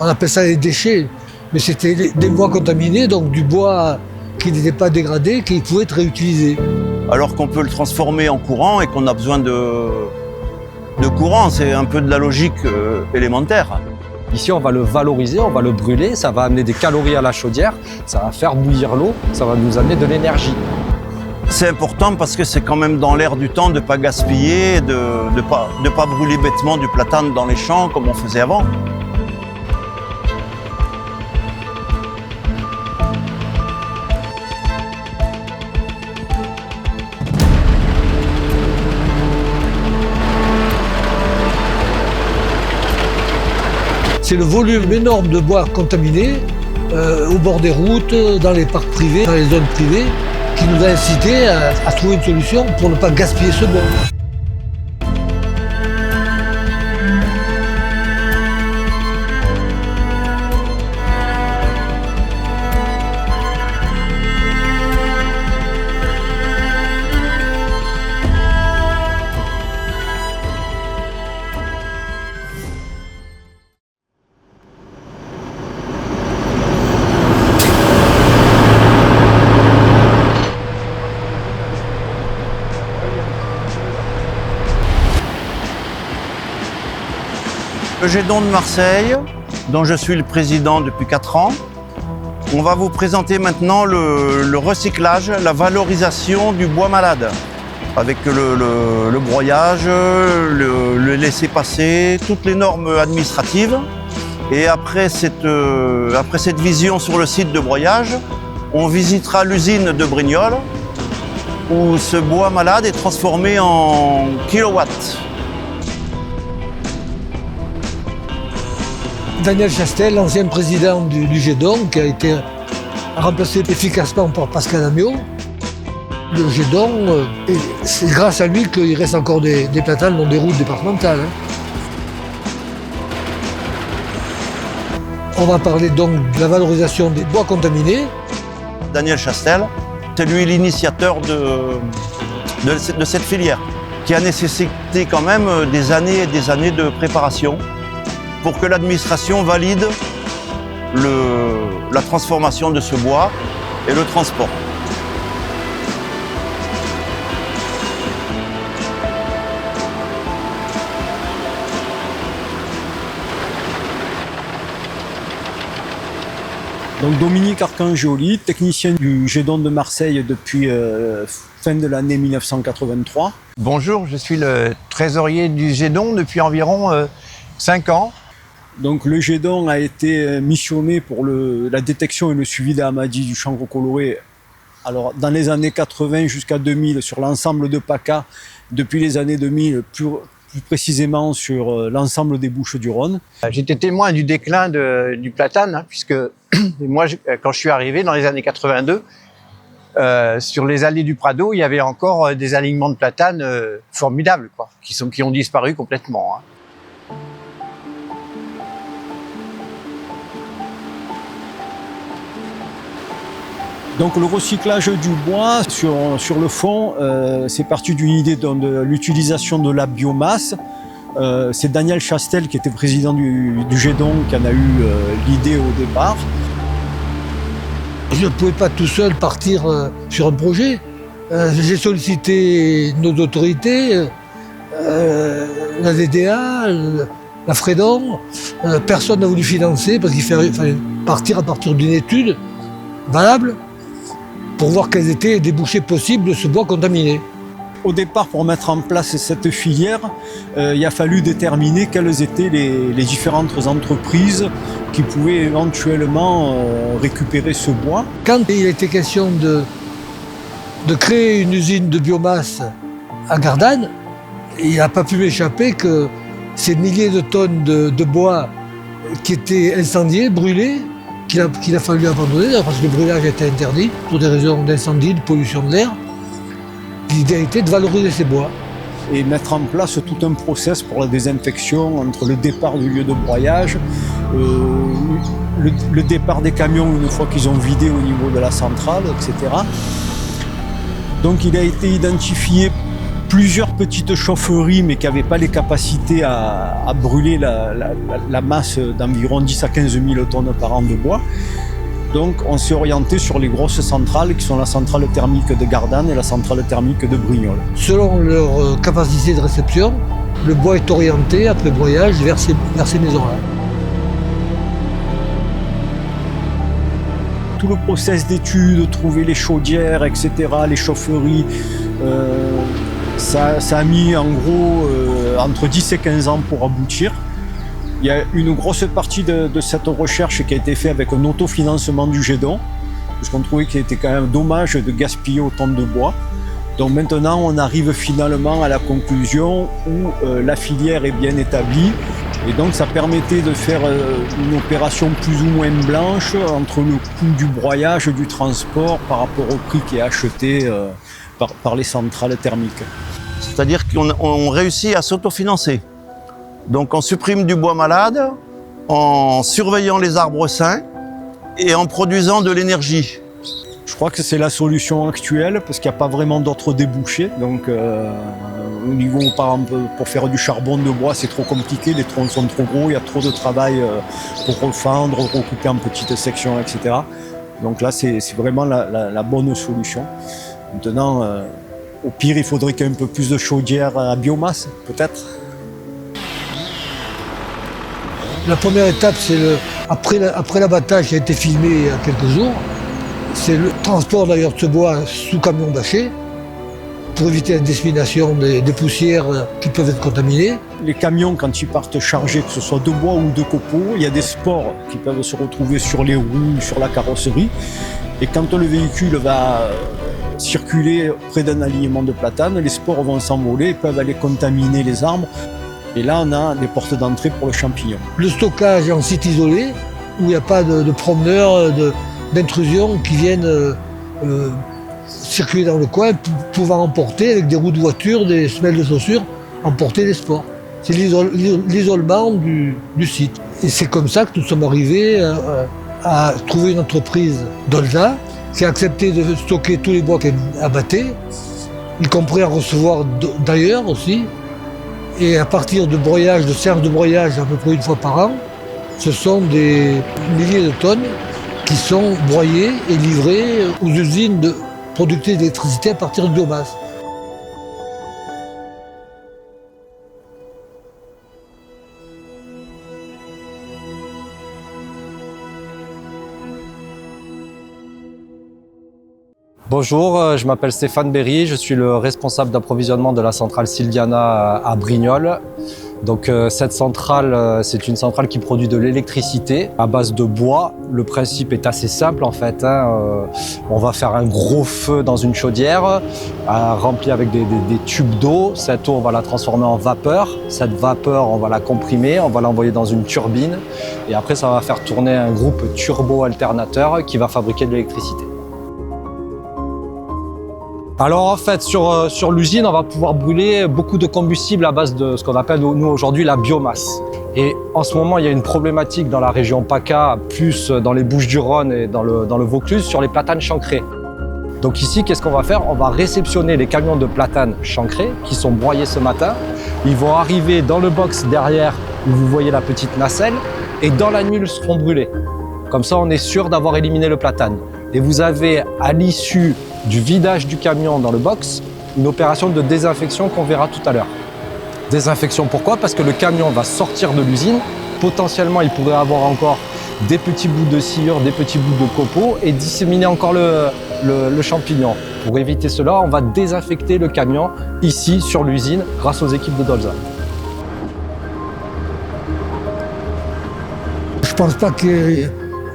appelle ça les déchets, mais c'était des bois contaminés, donc du bois qui n'était pas dégradé, qui pouvait être réutilisé. Alors qu'on peut le transformer en courant et qu'on a besoin de courant, c'est un peu de la logique élémentaire. Ici, on va le valoriser, on va le brûler, ça va amener des calories à la chaudière, ça va faire bouillir l'eau, ça va nous amener de l'énergie. C'est important parce que c'est quand même dans l'air du temps de ne pas gaspiller, de ne pas brûler bêtement du platane dans les champs comme on faisait avant. C'est le volume énorme de bois contaminé au bord des routes, dans les parcs privés, dans les zones privées, qui nous a incité à trouver une solution pour ne pas gaspiller ce bois. Le Gédon de Marseille, dont je suis le président depuis 4 ans, on va vous présenter maintenant le recyclage, la valorisation du bois malade, avec le broyage, le laisser-passer, toutes les normes administratives. Et après cette vision sur le site de broyage, on visitera l'usine de Brignoles, où ce bois malade est transformé en kilowatts. Daniel Chastel, l'ancien président du Gédon, qui a été remplacé efficacement par Pascal Amiot. Le Gédon, c'est grâce à lui qu'il reste encore des platanes dans des routes départementales. On va parler donc de la valorisation des bois contaminés. Daniel Chastel, c'est lui l'initiateur de cette filière, qui a nécessité quand même des années et des années de préparation pour que l'administration valide la transformation de ce bois et le transport. Donc Dominique Archangioli, technicien du Gédon de Marseille depuis fin de l'année 1983. Bonjour, je suis le trésorier du Gédon depuis environ 5 ans. Donc le Gédon a été missionné pour la détection et le suivi des maladies du chancre coloré. Alors dans les années 80 jusqu'à 2000 sur l'ensemble de PACA, depuis les années 2000 plus précisément sur l'ensemble des Bouches-du-Rhône. J'étais témoin du déclin du platane, puisque moi quand je suis arrivé dans les années 82, sur les allées du Prado, il y avait encore des alignements de platanes formidables, qui ont disparu complètement. Donc le recyclage du bois, sur le fond, c'est parti d'une idée de l'utilisation de la biomasse. C'est Daniel Chastel, qui était président du Gédon, qui en a eu l'idée au départ. Je ne pouvais pas tout seul partir sur un projet. J'ai sollicité nos autorités, la DDA, la Fredon. Personne n'a voulu financer parce qu'il fallait partir à partir d'une étude valable pour voir quels étaient les débouchés possibles de ce bois contaminé. Au départ, pour mettre en place cette filière, il a fallu déterminer quelles étaient les différentes entreprises qui pouvaient éventuellement récupérer ce bois. Quand il était question de créer une usine de biomasse à Gardanne, il n'a pas pu m'échapper que ces milliers de tonnes de bois qui étaient incendiés, brûlés, qu'il a fallu abandonner, parce que le brûlage était interdit pour des raisons d'incendie, de pollution de l'air. L'idée a été de valoriser ces bois. Et mettre en place tout un process pour la désinfection entre le départ du lieu de broyage, le départ des camions une fois qu'ils ont vidé au niveau de la centrale, etc. Donc il a été identifié plusieurs petites chaufferies, mais qui n'avaient pas les capacités à brûler la masse d'environ 10 à 15 000 tonnes par an de bois. Donc on s'est orienté sur les grosses centrales qui sont la centrale thermique de Gardanne et la centrale thermique de Brignoles. Selon leur capacité de réception, le bois est orienté après broyage vers ces maisons-là. Tout le process d'études, trouver les chaudières, etc., les chaufferies, ça a mis en gros entre 10 et 15 ans pour aboutir. Il y a une grosse partie de cette recherche qui a été faite avec un autofinancement du GEDON, parce qu'on trouvait qu'il était quand même dommage de gaspiller autant de bois. Donc maintenant, on arrive finalement à la conclusion où la filière est bien établie. Et donc ça permettait de faire une opération plus ou moins blanche entre le coût du broyage, du transport par rapport au prix qui est acheté par les centrales thermiques. C'est-à-dire qu'on réussit à s'autofinancer. Donc on supprime du bois malade en surveillant les arbres sains et en produisant de l'énergie. Je crois que c'est la solution actuelle parce qu'il n'y a pas vraiment d'autres débouchés. Donc au niveau, par exemple, pour faire du charbon de bois, c'est trop compliqué, les troncs sont trop gros, il y a trop de travail pour refendre, recouper en petites sections, etc. Donc là, c'est vraiment la bonne solution. Maintenant, au pire, il faudrait qu'il y ait un peu plus de chaudière à biomasse, peut-être. La première étape, c'est après l'abattage qui a été filmé il y a quelques jours, c'est le transport d'ailleurs de ce bois sous camion bâché pour éviter la dissémination des poussières qui peuvent être contaminées. Les camions, quand ils partent chargés, que ce soit de bois ou de copeaux, il y a des spores qui peuvent se retrouver sur les roues, sur la carrosserie. Et quand le véhicule va circuler près d'un alignement de platanes, les spores vont s'envoler et peuvent aller contaminer les arbres. Et là, on a des portes d'entrée pour le champignon. Le stockage en site isolé, où il n'y a pas de promeneurs, d'intrusion qui viennent circuler dans le coin, pouvant emporter avec des roues de voiture, des semelles de chaussures, emporter des spores. C'est l'isolement du site. Et c'est comme ça que nous sommes arrivés à trouver une entreprise d'Olza qui a accepté de stocker tous les bois qu'elle abattait, y compris à recevoir d'ailleurs aussi. Et à partir de broyage, de séances de broyage à peu près une fois par an, ce sont des milliers de tonnes qui sont broyées et livrées aux usines productrices d'électricité à partir de biomasse. Bonjour, je m'appelle Stéphane Berry, je suis le responsable d'approvisionnement de la centrale Sylviana à Brignoles. Donc cette centrale, c'est une centrale qui produit de l'électricité à base de bois. Le principe est assez simple en fait. On va faire un gros feu dans une chaudière remplie avec des tubes d'eau. Cette eau, on va la transformer en vapeur. Cette vapeur, on va la comprimer, on va l'envoyer dans une turbine. Et après, ça va faire tourner un groupe turbo-alternateur qui va fabriquer de l'électricité. Alors en fait, sur l'usine, on va pouvoir brûler beaucoup de combustible à base de ce qu'on appelle nous aujourd'hui la biomasse. Et en ce moment, il y a une problématique dans la région PACA, plus dans les Bouches-du-Rhône et dans le Vaucluse, sur les platanes chancrés. Donc ici, qu'est-ce qu'on va faire? On va réceptionner les camions de platanes chancrés qui sont broyés ce matin. Ils vont arriver dans le box derrière où vous voyez la petite nacelle et dans la nuit, ils seront brûlés. Comme ça, on est sûr d'avoir éliminé le platane. Et vous avez, à l'issue du vidage du camion dans le box, une opération de désinfection qu'on verra tout à l'heure. Désinfection, pourquoi? Parce que le camion va sortir de l'usine. Potentiellement, il pourrait avoir encore des petits bouts de sciure, des petits bouts de copeaux et disséminer encore le champignon. Pour éviter cela, on va désinfecter le camion ici sur l'usine grâce aux équipes de Dolza. Je ne pense pas qu'il y ait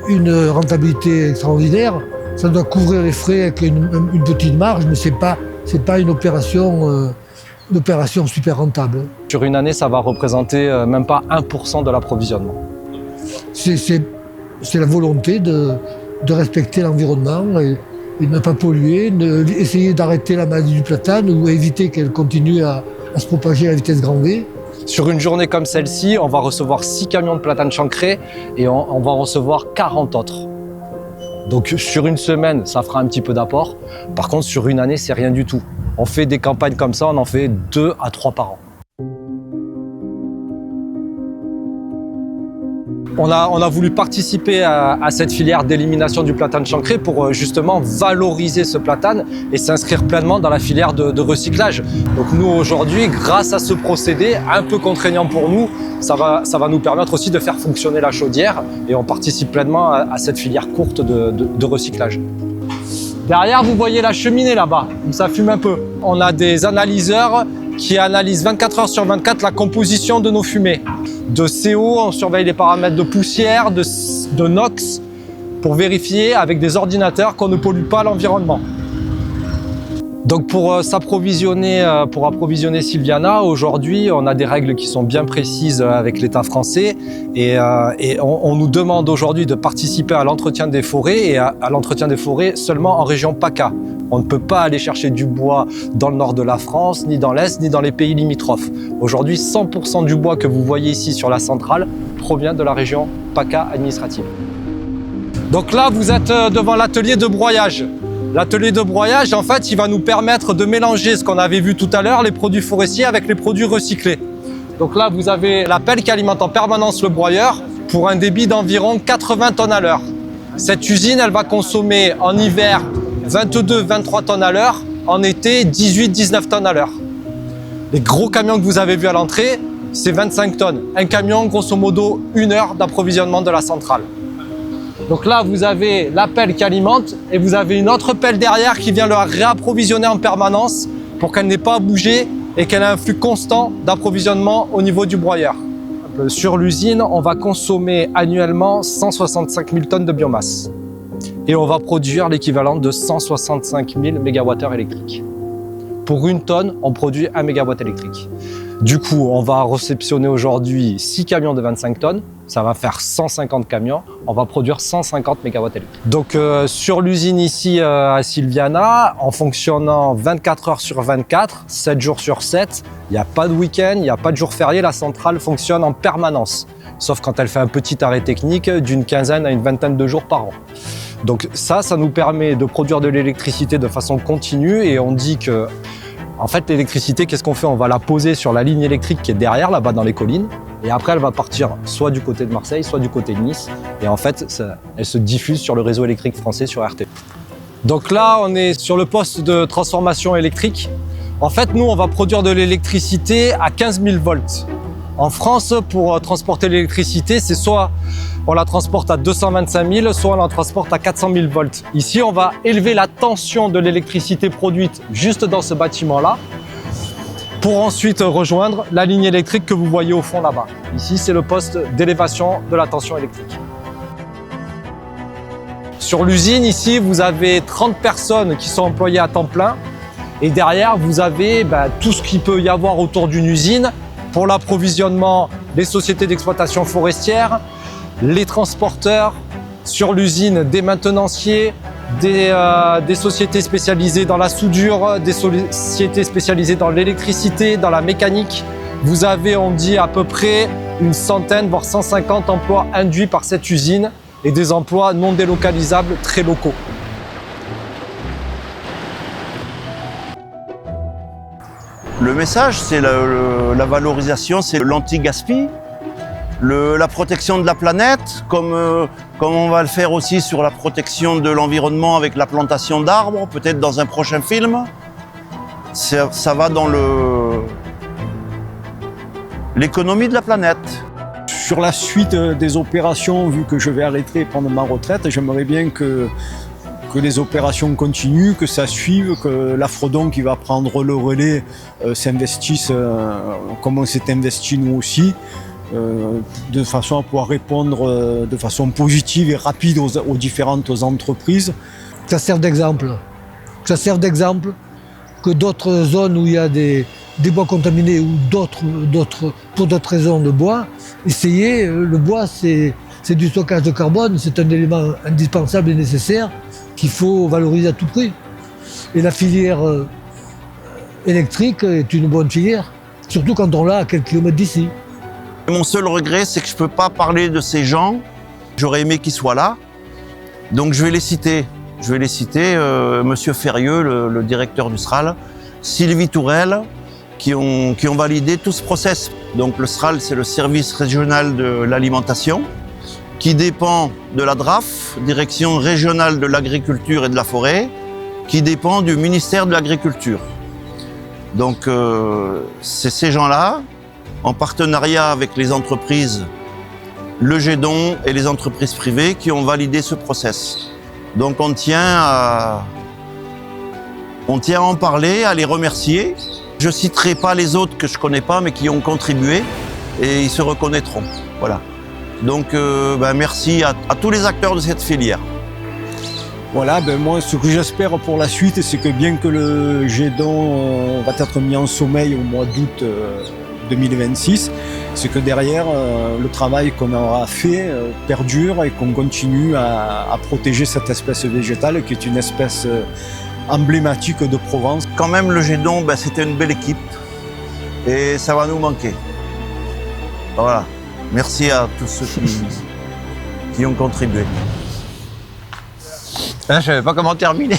une rentabilité extraordinaire. Ça doit couvrir les frais avec une petite marge, mais ce n'est pas une opération super rentable. Sur une année, ça va représenter même pas 1% de l'approvisionnement. C'est la volonté de respecter l'environnement et ne pas polluer, essayer d'arrêter la maladie du platane ou éviter qu'elle continue à se propager à vitesse grand V. Sur une journée comme celle-ci, on va recevoir 6 camions de platane chancré et on va en recevoir 40 autres. Donc sur une semaine, ça fera un petit peu d'apport. Par contre, sur une année, c'est rien du tout. On fait des campagnes comme ça, on en fait 2 à 3 par an. On a voulu participer à cette filière d'élimination du platane chancré pour justement valoriser ce platane et s'inscrire pleinement dans la filière de recyclage. Donc nous aujourd'hui, grâce à ce procédé un peu contraignant pour nous, ça va nous permettre aussi de faire fonctionner la chaudière et on participe pleinement à cette filière courte de recyclage. Derrière, vous voyez la cheminée là-bas, ça fume un peu. On a des analyseurs qui analysent 24 heures sur 24 la composition de nos fumées. De CO, on surveille les paramètres de poussière, de NOx, pour vérifier avec des ordinateurs qu'on ne pollue pas l'environnement. Donc pour approvisionner Sylviana, aujourd'hui, on a des règles qui sont bien précises avec l'État français et on nous demande aujourd'hui de participer à l'entretien des forêts et à l'entretien des forêts seulement en région PACA. On ne peut pas aller chercher du bois dans le nord de la France, ni dans l'Est, ni dans les pays limitrophes. Aujourd'hui, 100% du bois que vous voyez ici sur la centrale provient de la région PACA administrative. Donc là, vous êtes devant l'atelier de broyage. L'atelier de broyage, en fait, il va nous permettre de mélanger ce qu'on avait vu tout à l'heure, les produits forestiers avec les produits recyclés. Donc là, vous avez la pelle qui alimente en permanence le broyeur pour un débit d'environ 80 tonnes à l'heure. Cette usine, elle va consommer en hiver 22-23 tonnes à l'heure, en été 18-19 tonnes à l'heure. Les gros camions que vous avez vus à l'entrée, c'est 25 tonnes. Un camion, grosso modo, 1 heure d'approvisionnement de la centrale. Donc là, vous avez la pelle qui alimente et vous avez une autre pelle derrière qui vient le réapprovisionner en permanence pour qu'elle n'ait pas à bouger et qu'elle ait un flux constant d'approvisionnement au niveau du broyeur. Sur l'usine, on va consommer annuellement 165 000 tonnes de biomasse. Et on va produire l'équivalent de 165 000 MWh électriques. Pour 1 tonne, on produit 1 MW électrique. Du coup, on va réceptionner aujourd'hui 6 camions de 25 tonnes. Ça va faire 150 camions. On va produire 150 MW électriques. Donc sur l'usine ici à Sylviana, en fonctionnant 24 heures sur 24, 7 jours sur 7, il n'y a pas de week-end, il n'y a pas de jour férié, la centrale fonctionne en permanence. Sauf quand elle fait un petit arrêt technique d'une quinzaine à une vingtaine de jours par an. Donc ça nous permet de produire de l'électricité de façon continue et on dit que, en fait, l'électricité, qu'est-ce qu'on fait? On va la poser sur la ligne électrique qui est derrière, là-bas dans les collines, et après elle va partir soit du côté de Marseille, soit du côté de Nice, et en fait, elle se diffuse sur le réseau électrique français, sur RT. Donc là, on est sur le poste de transformation électrique. En fait, nous, on va produire de l'électricité à 15 000 volts. En France, pour transporter l'électricité, c'est soit on la transporte à 225 000, soit on la transporte à 400 000 volts. Ici, on va élever la tension de l'électricité produite juste dans ce bâtiment-là pour ensuite rejoindre la ligne électrique que vous voyez au fond là-bas. Ici, c'est le poste d'élévation de la tension électrique. Sur l'usine, ici, vous avez 30 personnes qui sont employées à temps plein et derrière, vous avez tout ce qu'il peut y avoir autour d'une usine pour l'approvisionnement des sociétés d'exploitation forestière, les transporteurs, sur l'usine des maintenanciers, des sociétés spécialisées dans la soudure, des sociétés spécialisées dans l'électricité, dans la mécanique. Vous avez, on dit, à peu près une centaine, voire 150 emplois induits par cette usine et des emplois non délocalisables très locaux. Le message, c'est la valorisation, c'est l'anti-gaspi, la protection de la planète, comme on va le faire aussi sur la protection de l'environnement avec la plantation d'arbres, peut-être dans un prochain film. Ça va dans l'économie de la planète. Sur la suite des opérations, vu que je vais arrêter et prendre ma retraite, j'aimerais bien que les opérations continuent, que ça suive, que l'Afrodon qui va prendre le relais s'investisse comme on s'est investi nous aussi, de façon à pouvoir répondre de façon positive et rapide aux différentes entreprises. Ça sert d'exemple. Ça sert d'exemple que d'autres zones où il y a des bois contaminés ou pour d'autres raisons de bois, essayez, le bois c'est du stockage de carbone, c'est un élément indispensable et nécessaire qu'il faut valoriser à tout prix. Et la filière électrique est une bonne filière, surtout quand on l'a à quelques kilomètres d'ici. Mon seul regret, c'est que je ne peux pas parler de ces gens. J'aurais aimé qu'ils soient là, donc je vais les citer. Je vais les citer, Monsieur Ferrieux, le directeur du SRAL, Sylvie Tourelle, qui ont validé tout ce process. Donc le SRAL, c'est le service régional de l'alimentation, qui dépend de la DRAF, Direction régionale de l'agriculture et de la forêt, qui dépend du ministère de l'Agriculture. Donc c'est ces gens-là, en partenariat avec les entreprises, le GEDON et les entreprises privées, qui ont validé ce process. Donc on tient à en parler, à les remercier. Je ne citerai pas les autres que je ne connais pas, mais qui ont contribué, et ils se reconnaîtront. Voilà. Donc merci à tous les acteurs de cette filière. Voilà, moi, ce que j'espère pour la suite, c'est que bien que le GEDON va être mis en sommeil au mois d'août 2026, c'est que derrière, le travail qu'on aura fait perdure et qu'on continue à protéger cette espèce végétale qui est une espèce emblématique de Provence. Quand même, le GEDON, c'était une belle équipe et ça va nous manquer. Voilà. Merci à tous ceux qui ont contribué. Je ne savais pas comment terminer.